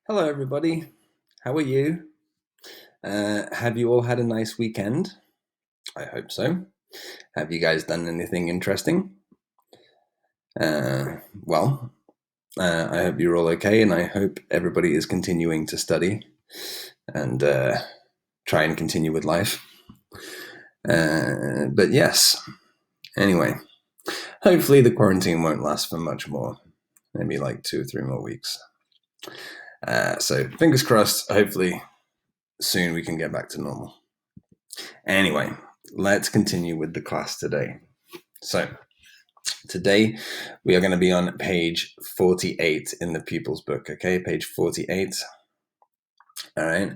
Hello, everybody. How are you? Have you all had a nice weekend? I hope so. Have you guys done anything interesting? Uh, well, I hope you're all okay, and I hope everybody is continuing to study and try and continue with life. But yes, anyway, hopefully the quarantine won't last for much more, maybe like 2 or 3 more weeks. So fingers crossed, hopefully soon we can get back to normal. Anyway, let's continue with the class today. So, today we are going to be on page 48 in the pupils book, okay? Page 48. All right.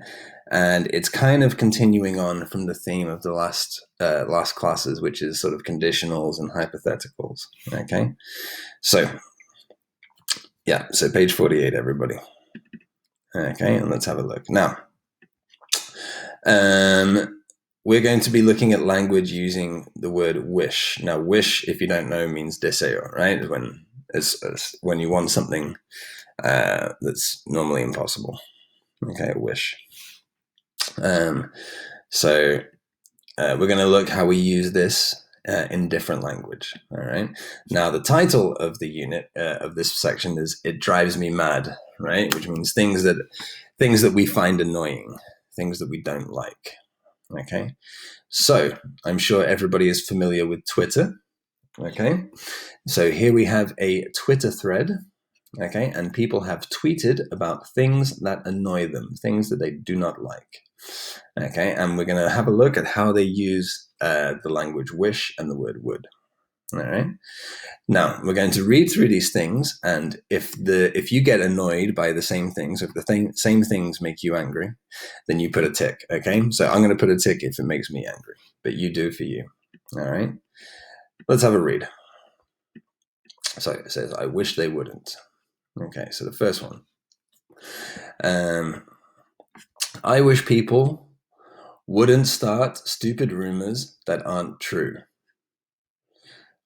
And it's kind of continuing on from the theme of the last classes, which is sort of conditionals and hypotheticals, okay? So, yeah, so page 48, everybody. Okay, and let's have a look. Now, we're going to be looking at language using the word wish. Now, wish, if you don't know, means deseo, right? When you want something that's normally impossible. Okay, wish. So we're going to look how we use this in different language. All right. Now, the title of the unit of this section is "It Drives Me Mad," right? Which means things that we find annoying, things that we don't like. Okay. So I'm sure everybody is familiar with Twitter. Okay. So here we have a Twitter thread. Okay. And people have tweeted about things that annoy them, things that they do not like. Okay. And we're going to have a look at how they use the language wish and the word would. All right. Now we're going to read through these things, and if you get annoyed by the same things, if the same things make you angry, then you put a tick. Okay, so I'm going to put a tick if it makes me angry, but you do for you. All right. Let's have a read. So it says, "I wish they wouldn't." Okay, so the first one. I wish people wouldn't start stupid rumors that aren't true.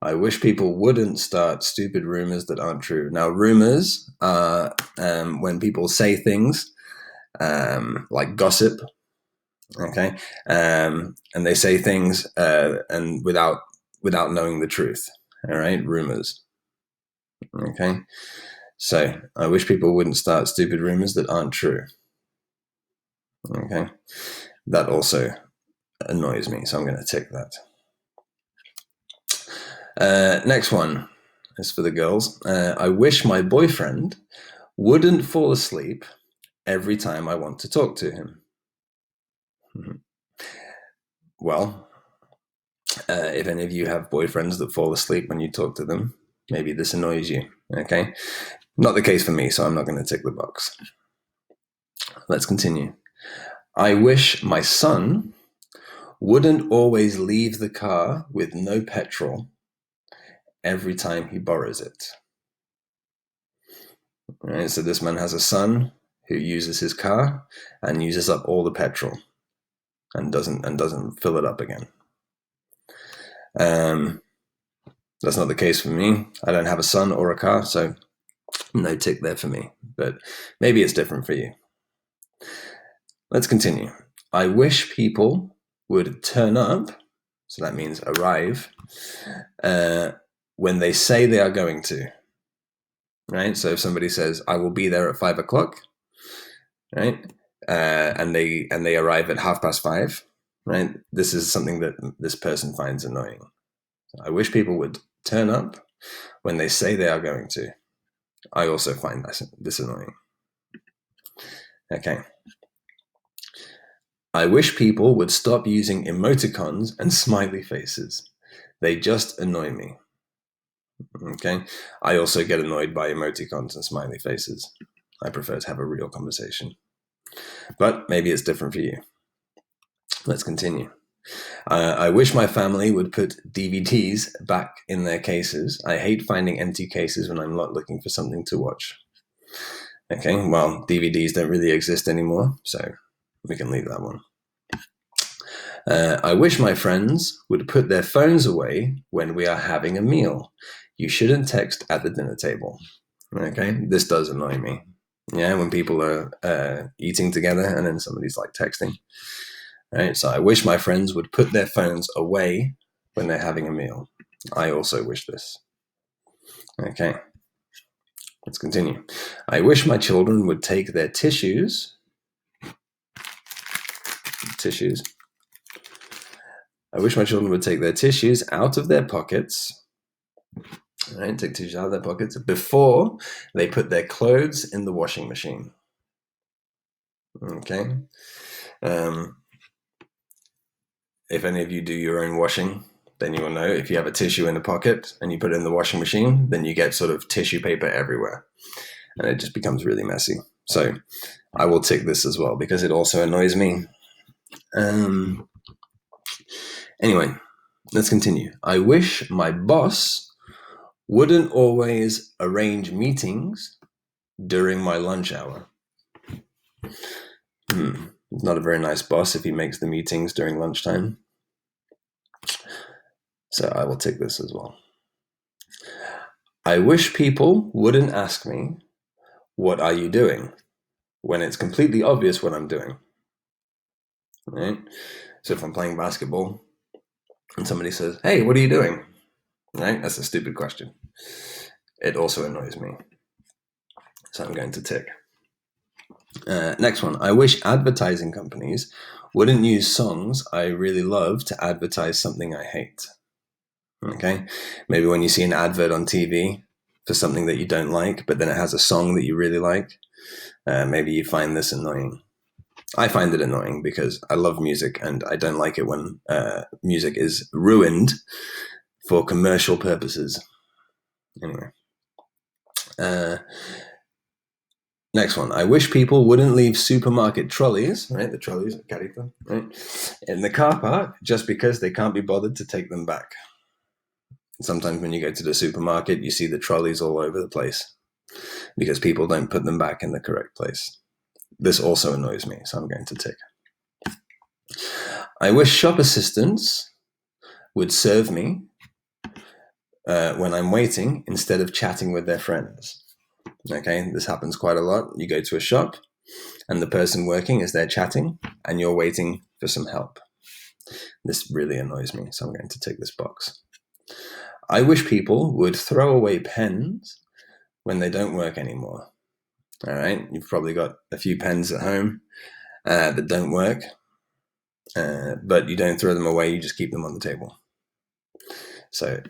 I wish people wouldn't start stupid rumors that aren't true. Now, rumors are when people say things like gossip, okay, and they say things and without knowing the truth. All right, rumors. Okay, so I wish people wouldn't start stupid rumors that aren't true. Okay, that also annoys me, so I'm going to tick that. Next one is for the girls. I wish my boyfriend wouldn't fall asleep every time I want to talk to him. Well, if any of you have boyfriends that fall asleep when you talk to them, maybe this annoys you. Okay, not the case for me, so I'm not going to tick the box. Let's continue. I wish my son wouldn't always leave the car with no petrol every time he borrows it. All right, so this man has a son who uses his car and uses up all the petrol and doesn't fill it up again. That's not the case for me. I don't have a son or a car, so no tick there for me. But maybe it's different for you. Let's continue. I wish people would turn up, so that means arrive, when they say they are going to. Right? So if somebody says, "I will be there at 5:00," right? And they arrive at 5:30, right? This is something that this person finds annoying. So I wish people would turn up when they say they are going to. I also find this annoying. Okay. I wish people would stop using emoticons and smiley faces. They just annoy me. Okay. I also get annoyed by emoticons and smiley faces. I prefer to have a real conversation. But maybe it's different for you. Let's continue. I wish my family would put DVDs back in their cases. I hate finding empty cases when I'm not looking for something to watch. Okay, well, DVDs don't really exist anymore, so we can leave that one. I wish my friends would put their phones away when we are having a meal. You shouldn't text at the dinner table. Okay, this does annoy me. Yeah, when people are eating together and then somebody's like texting. Right? So I wish my friends would put their phones away when they're having a meal. I also wish this. Okay, let's continue. I wish my children would take their tissues. I wish my children would take their tissues out of their pockets. Right, take tissues out of their pockets before they put their clothes in the washing machine. Okay. If any of you do your own washing, then you will know if you have a tissue in a pocket and you put it in the washing machine, then you get sort of tissue paper everywhere. And it just becomes really messy. So I will tick this as well because it also annoys me. Anyway, let's continue. I wish my boss wouldn't always arrange meetings during my lunch hour. Not a very nice boss if he makes the meetings during lunchtime. So I will tick this as well. I wish people wouldn't ask me, what are you doing? When it's completely obvious what I'm doing. Right? So if I'm playing basketball and somebody says, hey, what are you doing? Right? That's a stupid question. It also annoys me. So I'm going to tick. Next one. I wish advertising companies wouldn't use songs I really love to advertise something I hate. Okay? Maybe when you see an advert on TV for something that you don't like, but then it has a song that you really like, maybe you find this annoying. I find it annoying because I love music and I don't like it when music is ruined for commercial purposes. Anyway. Next one. I wish people wouldn't leave supermarket trolleys, right? The trolleys, carrito, right? In the car park just because they can't be bothered to take them back. Sometimes when you go to the supermarket, you see the trolleys all over the place because people don't put them back in the correct place. This also annoys me, so I'm going to tick. I wish shop assistants would serve me when I'm waiting instead of chatting with their friends. Okay, this happens quite a lot. You go to a shop and the person working is there chatting and you're waiting for some help. This really annoys me, so I'm going to tick this box. I wish people would throw away pens when they don't work anymore. All right, you've probably got a few pens at home that don't work, but you don't throw them away, you just keep them on the table. So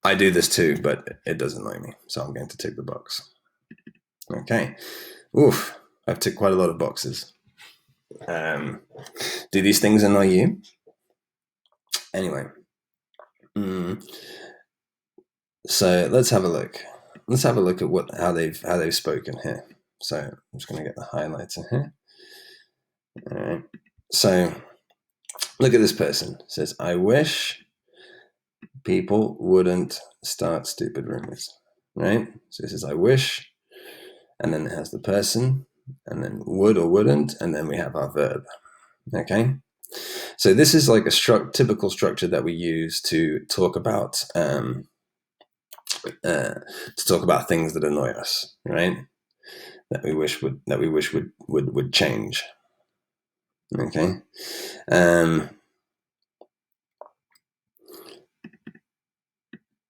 I do this too, but it does annoy me, so I'm going to tick the box. Okay. Oof, I've ticked quite a lot of boxes. Do these things annoy you? Anyway. So let's have a look. Let's have a look at how they've spoken here. So I'm just going to get the highlighter here. All right. So look at this person. It says, I wish people wouldn't start stupid rumors. Right? So it says, I wish, and then it has the person, and then would or wouldn't, and then we have our verb. Okay? So this is like a typical structure that we use to talk about things that annoy us, right? That we wish would change. Okay.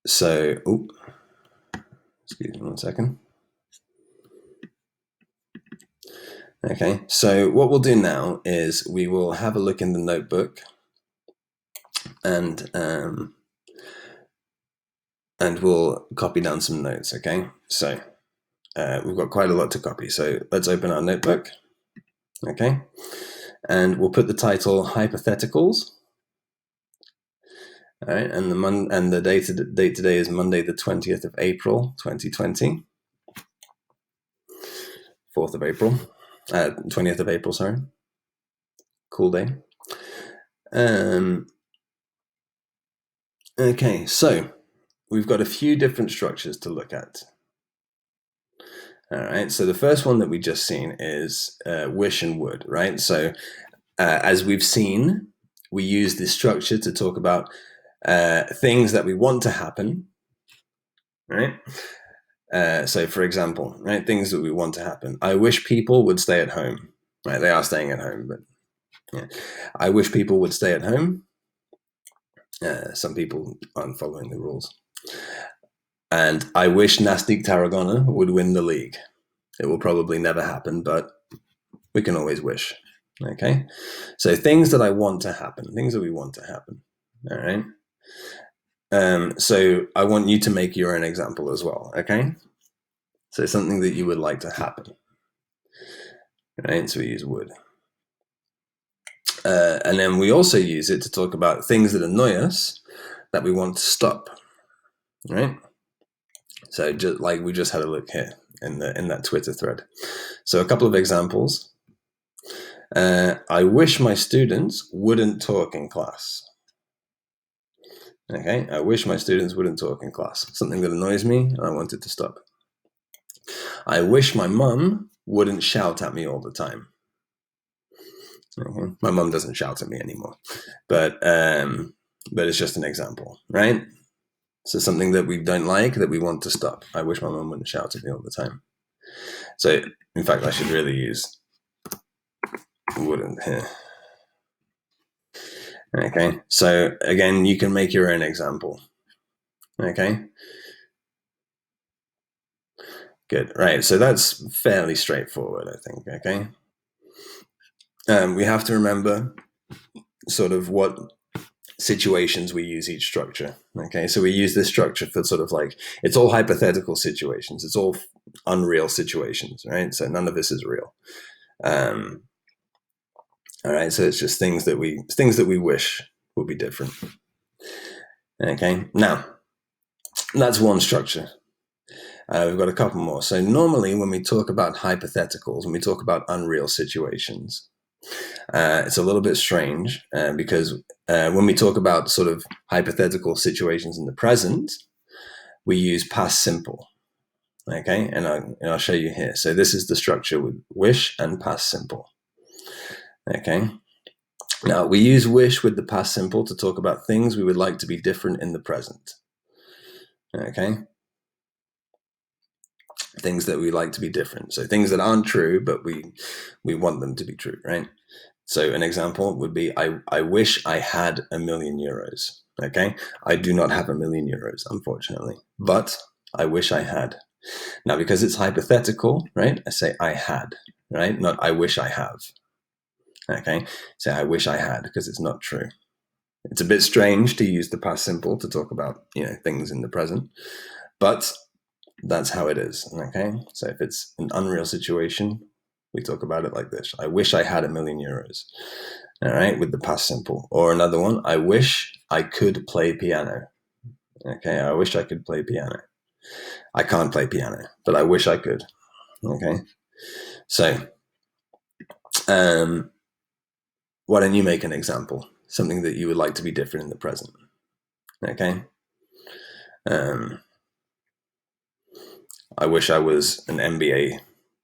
So, excuse me 1 second. Okay, so what we'll do now is we will have a look in the notebook and we'll copy down some notes, okay? So we've got quite a lot to copy, so let's open our notebook, okay? And we'll put the title Hypotheticals. All right, and the date today is Monday, the 20th of April, 2020. 4th of April. 20th of April, sorry. Cool day. Okay, so we've got a few different structures to look at. All right, so the first one that we just seen is wish and would, right? So as we've seen, we use this structure to talk about things that we want to happen, right? So, for example, right, things that we want to happen. I wish people would stay at home. Right, they are staying at home, but yeah. I wish people would stay at home. Some people aren't following the rules. And I wish Nastic Tarragona would win the league. It will probably never happen, but we can always wish. Okay, so things that I want to happen, things that we want to happen. All right. So I want you to make your own example as well. Okay. So something that you would like to happen. Right. So we use would. And then we also use it to talk about things that annoy us that we want to stop. Right. So just like we just had a look here in that Twitter thread. So a couple of examples. I wish my students wouldn't talk in class. Okay, I wish my students wouldn't talk in class. Something that annoys me, and I want it to stop. I wish my mum wouldn't shout at me all the time. Okay. My mum doesn't shout at me anymore, but it's just an example, right? So something that we don't like, that we want to stop. I wish my mum wouldn't shout at me all the time. So, in fact, I should really use wouldn't here. Okay, so again, you can make your own example. Okay, good. Right, so that's fairly straightforward, I think. Okay, we have to remember sort of what situations we use each structure. Okay, so we use this structure for sort of like, it's all hypothetical situations. It's all unreal situations, right? So none of this is real. All right, so it's just things that we wish would be different. Okay, now that's one structure. We've got a couple more. So normally when we talk about hypotheticals, when we talk about unreal situations, it's a little bit strange because when we talk about sort of hypothetical situations in the present, we use past simple. Okay, and I'll show you here. So this is the structure with wish and past simple. Okay, now we use wish with the past simple to talk about things we would like to be different in the present. Okay, things that we like to be different. So things that aren't true, but we want them to be true, right? So an example would be, I wish I had €1 million. Okay, I do not have €1 million, unfortunately, but I wish I had. Now, because it's hypothetical, right? I say I had, right? Not I wish I have. Okay, say I wish I had, because it's not true. It's a bit strange to use the past simple to talk about, things in the present, but that's how it is. Okay, so if it's an unreal situation, we talk about it like this: I wish I had €1 million. All right, with the past simple. Or another one: I wish I could play piano. Okay, I wish I could play piano. I can't play piano, but I wish I could. Okay, so why don't you make an example? Something that you would like to be different in the present. Okay. I wish I was an NBA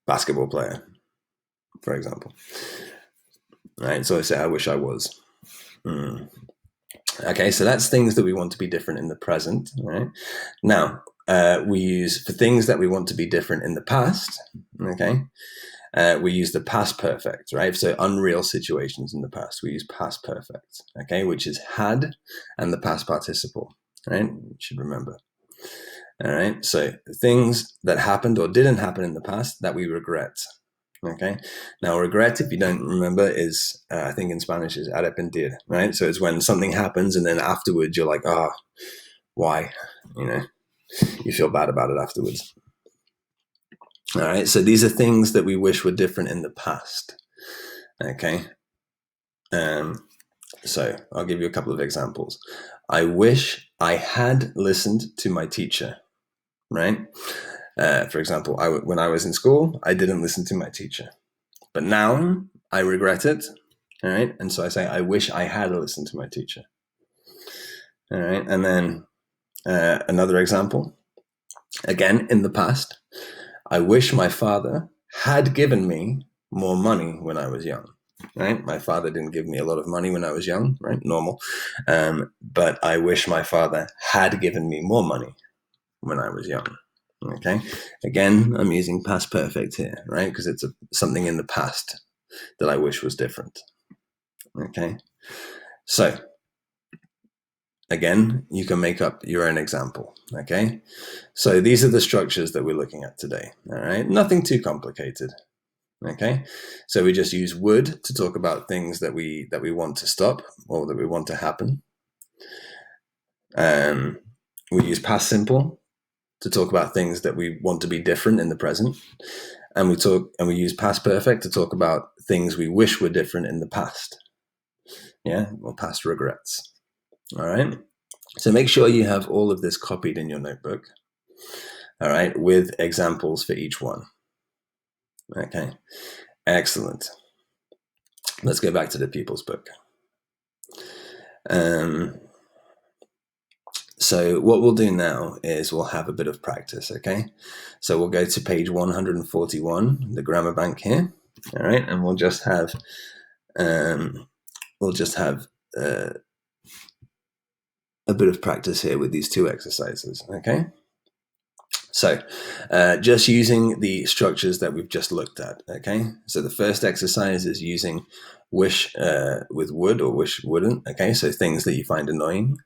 basketball player, for example. Right, so I say I wish I was. Okay, so that's things that we want to be different in the present. Right now, we use for things that we want to be different in the past. Okay, we use the past perfect, right? So unreal situations in the past, we use past perfect. Okay, which is had and the past participle. Right, you should remember. All right, so things that happened or didn't happen in the past that we regret. Okay, now regret, if you don't remember, is I think in Spanish is arrepentir, right? So it's when something happens and then afterwards you're like, why? You feel bad about it afterwards. All right, so these are things that we wish were different in the past. Okay, so I'll give you a couple of examples. I wish I had listened to my teacher, right? For example, when I was in school, I didn't listen to my teacher, but now I regret it. All right, and so I say, I wish I had listened to my teacher. All right, and then another example, again in the past, I wish my father had given me more money when I was young. Right, my father didn't give me a lot of money when I was young. Right, normal, but I wish my father had given me more money when I was young. Okay, again, I'm using past perfect here, right? Because it's something in the past that I wish was different. Okay, so again, you can make up your own example. Okay, so these are the structures that we're looking at today. All right, nothing too complicated. Okay, so we just use would to talk about things that we want to stop or that we want to happen. We use past simple to talk about things that we want to be different in the present, and we use past perfect to talk about things we wish were different in the past. Yeah, or past regrets. All right. So make sure you have all of this copied in your notebook. All right, with examples for each one. Okay, excellent. Let's go back to the People's Book. So what we'll do now is we'll have a bit of practice, okay? So we'll go to page 141, the grammar bank here, all right? And we'll just have a bit of practice here with these two exercises, okay? So just using the structures that we've just looked at, okay? So the first exercise is using wish with would or wish wouldn't, okay? So things that you find annoying,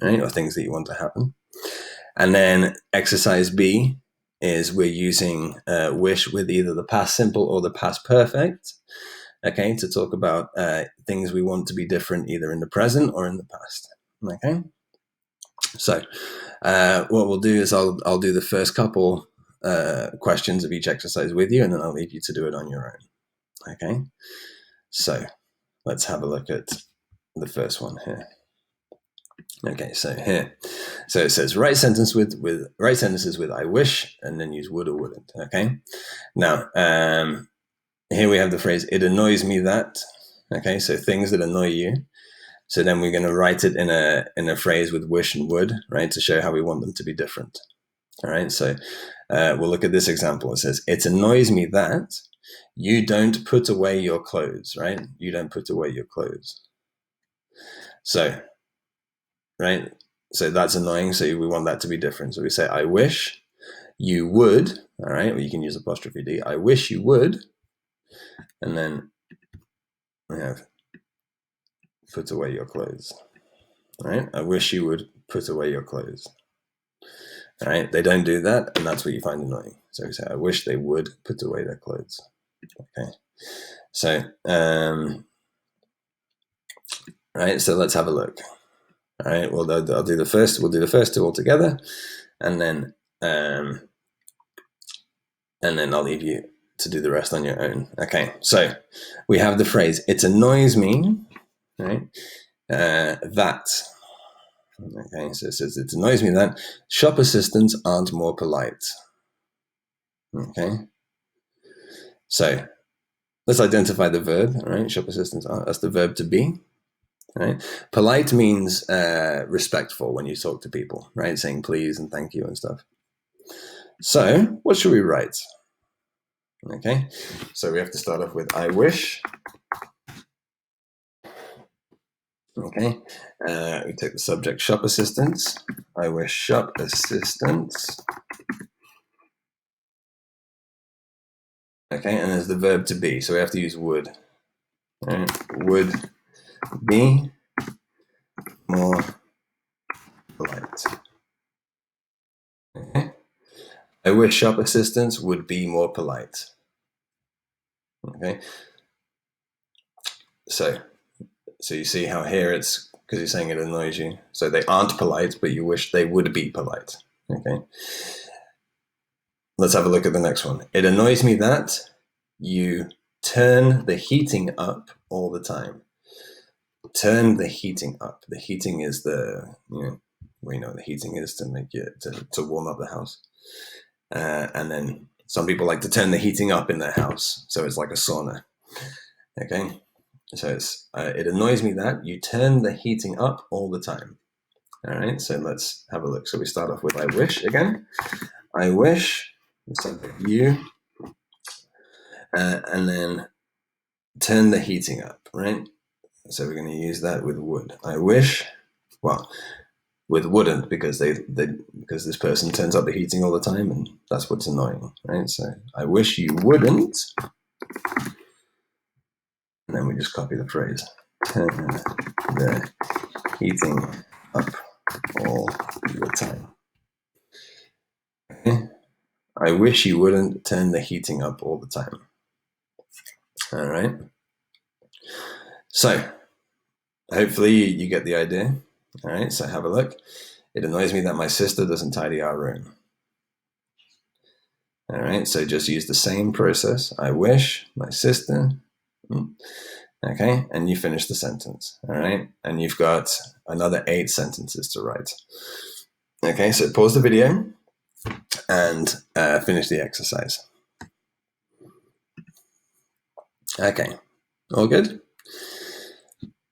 right? Or things that you want to happen. And then exercise B is we're using wish with either the past simple or the past perfect, okay, to talk about things we want to be different either in the present or in the past, okay? So what we'll do is I'll do the first couple questions of each exercise with you, and then I'll leave you to do it on your own, okay? So let's have a look at the first one here. Okay, so here, so it says write sentences with I wish, and then use would or wouldn't. Okay, now here we have the phrase it annoys me that. Okay, so things that annoy you. So then we're going to write it in a phrase with wish and would, right, to show how we want them to be different. All right, so we'll look at this example. It says it annoys me that you don't put away your clothes, right? You don't put away your clothes. So. Right? So that's annoying. So we want that to be different. So we say, I wish you would, all right? Or you can use apostrophe D. I wish you would. And then we have put away your clothes. All right? I wish you would put away your clothes. All right? They don't do that, and that's what you find annoying. So we say, I wish they would put away their clothes. Okay. So, right? So let's have a look. All right. Well, I'll do the first. We'll do the first two all together, and then I'll leave you to do the rest on your own. Okay. So we have the phrase "it annoys me," right? That. Okay. So it says it annoys me that shop assistants aren't more polite. Okay. So let's identify the verb. All right. Shop assistants aren't. That's the verb to be. Right? Polite means respectful when you talk to people, right? Saying please and thank you and stuff. So, what should we write? Okay, so we have to start off with I wish. Okay, we take the subject shop assistants. I wish shop assistants. Okay, and there's the verb to be, so we have to use would. Right? Would be more polite. Okay. I wish shop assistants would be more polite. Okay. So you see how here it's because you're saying it annoys you. So they aren't polite, but you wish they would be polite. Okay. Let's have a look at the next one. It annoys me that you turn the heating up all the time. Turn the heating up. The heating is we know the heating is to make it to warm up the house. And then some people like to turn the heating up in their house, so it's like a sauna. Okay, so it annoys me that you turn the heating up all the time. All right, so let's have a look. So we start off with I wish again. I wish you, and then turn the heating up, right? So we're going to use that with would. I wish, well, with wouldn't, because because this person turns up the heating all the time, and that's what's annoying, right? So I wish you wouldn't, and then we just copy the phrase. Turn the heating up all the time. Okay? I wish you wouldn't turn the heating up all the time. All right. So hopefully you get the idea. All right. So have a look. It annoys me that my sister doesn't tidy our room. All right. So just use the same process. I wish my sister. Okay. And you finish the sentence. All right. And you've got another 8 sentences to write. Okay. So pause the video and finish the exercise. Okay. All good?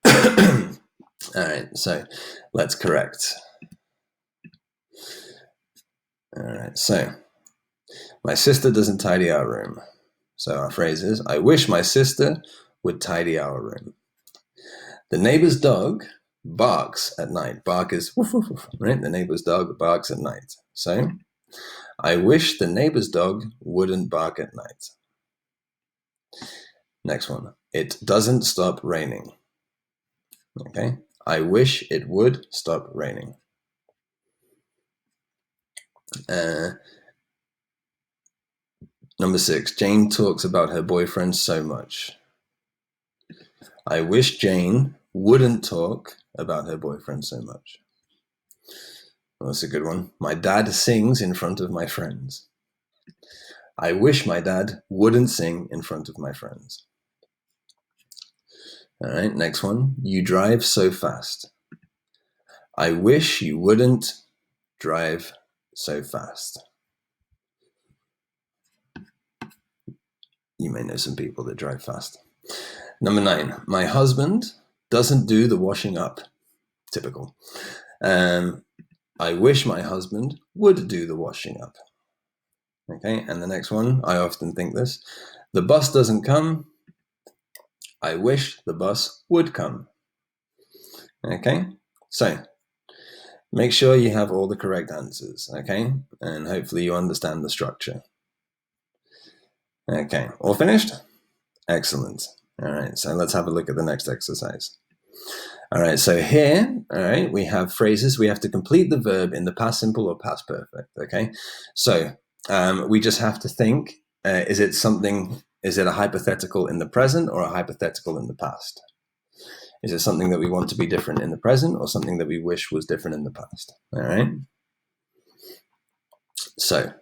All right, so let's correct. All right, so my sister doesn't tidy our room. So our phrase is, I wish my sister would tidy our room. The neighbor's dog barks at night. Bark is woof, woof, woof, right? The neighbor's dog barks at night. So I wish the neighbor's dog wouldn't bark at night. Next one. It doesn't stop raining. Okay. I wish it would stop raining. Number 6. Jane talks about her boyfriend so much. I wish Jane wouldn't talk about her boyfriend so much. Well, that's a good one. My dad sings in front of my friends. I wish my dad wouldn't sing in front of my friends. All right, next one. You drive so fast. I wish you wouldn't drive so fast. You may know some people that drive fast. Number 9. My husband doesn't do the washing up. Typical. I wish my husband would do the washing up. Okay, and the next one, I often think this. The bus doesn't come. I wish the bus would come. Okay, so make sure you have all the correct answers, okay? And hopefully you understand the structure. Okay, all finished? Excellent. All right, so let's have a look at the next exercise. All right, so here, all right, we have phrases. We have to complete the verb in the past simple or past perfect, okay? So we just have to think, is it a hypothetical in the present or a hypothetical in the past? Is it something that we want to be different in the present or something that we wish was different in the past? All right. So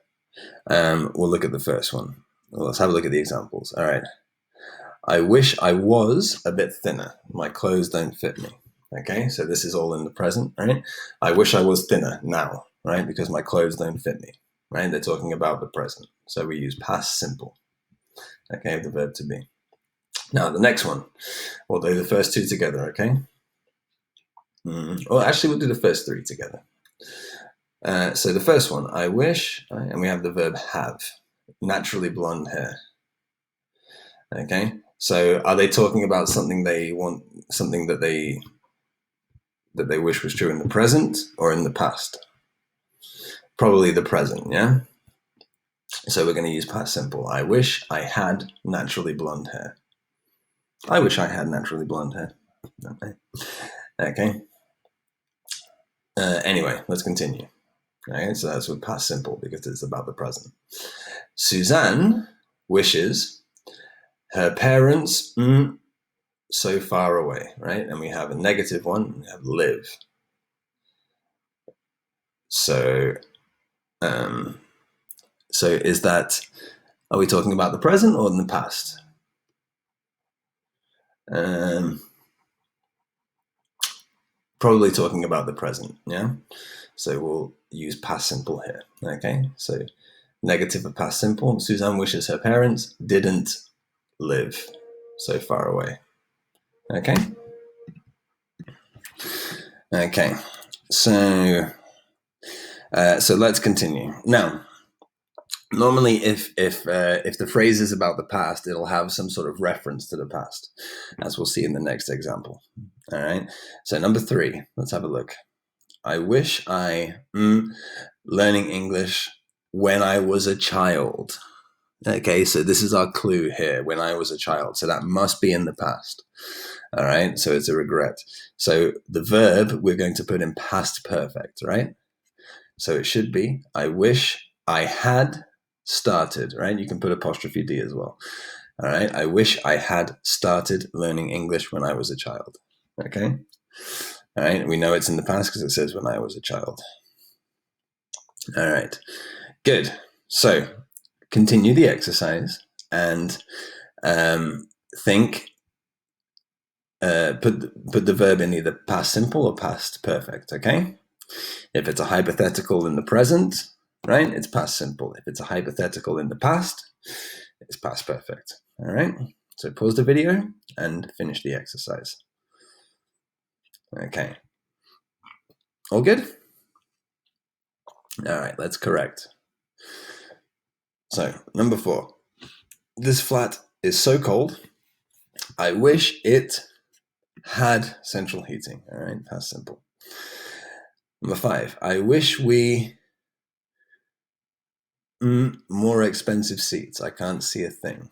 we'll look at the first one. Well, let's have a look at the examples. All right. I wish I was a bit thinner. My clothes don't fit me. Okay, so this is all in the present, right? I wish I was thinner now, right? Because my clothes don't fit me, right? They're talking about the present. So we use past simple, okay, the verb to be. Now, the next one, we'll do the first 2 together, okay? Well, actually, we'll do the first 3 together. So the first one, I wish, right, and we have the verb have, naturally blonde hair. Okay, so are they talking about something they want, something that they wish was true in the present or in the past? Probably the present, yeah? So we're going to use past simple. I wish I had naturally blonde hair. I wish I had naturally blonde hair. Okay. Anyway, let's continue. Okay, so that's with past simple because it's about the present. Suzanne wishes her parents so far away, right? And we have a negative one, we have live. So, is that, are we talking about the present or in the past? Probably talking about the present, yeah? So we'll use past simple here, okay? So negative of past simple, Suzanne wishes her parents didn't live so far away, okay? Okay, so let's continue. Now, normally if the phrase is about the past, it'll have some sort of reference to the past, as we'll see in the next example. All right, so number 3, let's have a look. I wish I learning English when I was a child. Okay, so this is our clue here, when I was a child. So that must be in the past. All right, so it's a regret. So the verb we're going to put in past perfect, right? So it should be, I wish I had started, right? You can put apostrophe D as well. All right, I wish I had started learning English when I was a child. Okay, all right, we know it's in the past because it says when I was a child. All right, good. So continue the exercise and think, put the verb in either past simple or past perfect, okay? If it's a hypothetical in the present, right, it's past simple. If it's a hypothetical in the past, it's past perfect, all right? So pause the video and finish the exercise. Okay. All good? All right, let's correct. So, number 4. This flat is so cold, I wish it had central heating. All right, past simple. Number 5. I wish we more expensive seats. I can't see a thing.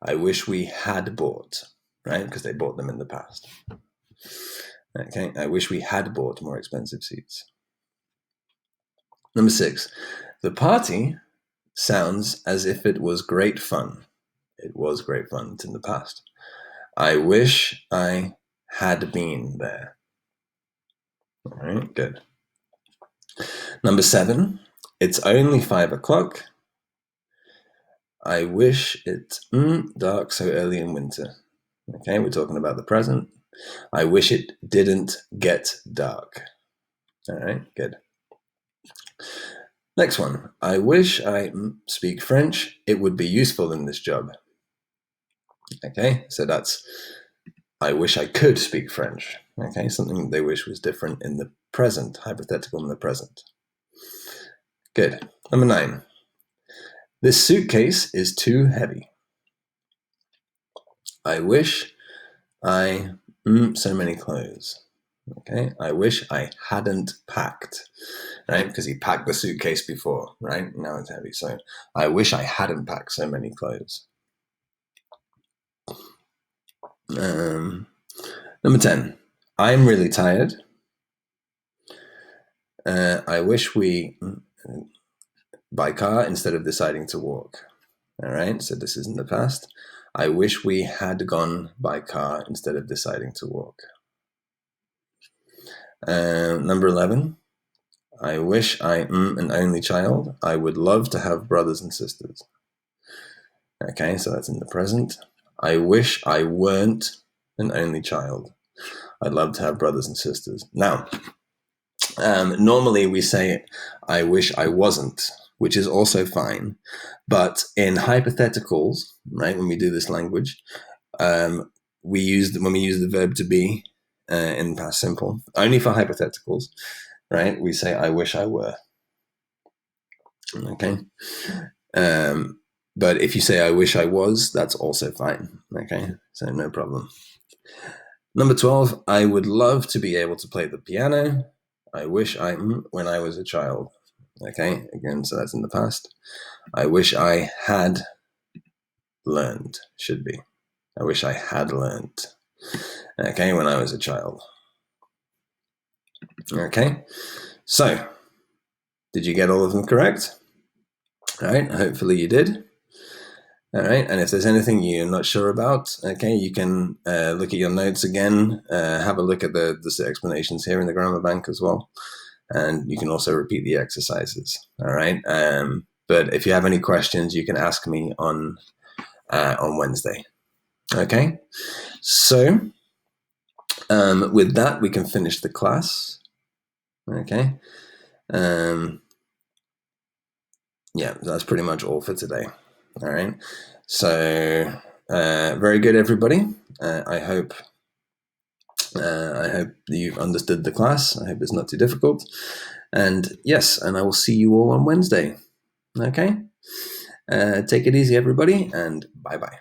I wish we had bought, right? Because they bought them in the past. Okay, I wish we had bought more expensive seats. Number 6. The party sounds as if it was great fun. It was great fun. It's in the past. I wish I had been there. All right, good. Number 7. It's only 5 o'clock. I wish it's dark so early in winter. Okay, we're talking about the present. I wish it didn't get dark. All right, good. Next one. I wish I speak French. It would be useful in this job. Okay, so that's I wish I could speak French. Okay, something they wish was different in the present, hypothetical in the present. Good. Number 9. This suitcase is too heavy. I wish I so many clothes. Okay, I wish I hadn't packed, right? Because he packed the suitcase before, right? Now it's heavy. So I wish I hadn't packed so many clothes. Number 10. I'm really tired. I wish we by car instead of deciding to walk. All right, so this is in the past. I wish we had gone by car instead of deciding to walk. Number 11. I wish I am an only child. I would love to have brothers and sisters. Okay, so that's in the present. I wish I weren't an only child. I'd love to have brothers and sisters. Now, normally we say, I wish I wasn't, which is also fine. But in hypotheticals, right, when we do this language, when we use the verb to be in past simple, only for hypotheticals, right, we say, I wish I were. Okay. But if you say, I wish I was, that's also fine. Okay, so no problem. Number 12, I would love to be able to play the piano. I wish when I was a child. Okay, again, so that's in the past. I wish I had learned, should be. I wish I had learned. Okay, when I was a child. Okay, so did you get all of them correct? All right, hopefully you did. All right, and if there's anything you're not sure about, okay, you can look at your notes again, have a look at the explanations here in the Grammar Bank as well, and you can also repeat the exercises. All right, but if you have any questions, you can ask me on Wednesday. Okay, so with that, we can finish the class. Okay, yeah, that's pretty much all for today. All right, so very good, everybody. I hope you've understood the class. I hope it's not too difficult. And yes, and I will see you all on Wednesday. Okay, take it easy, everybody, and bye-bye.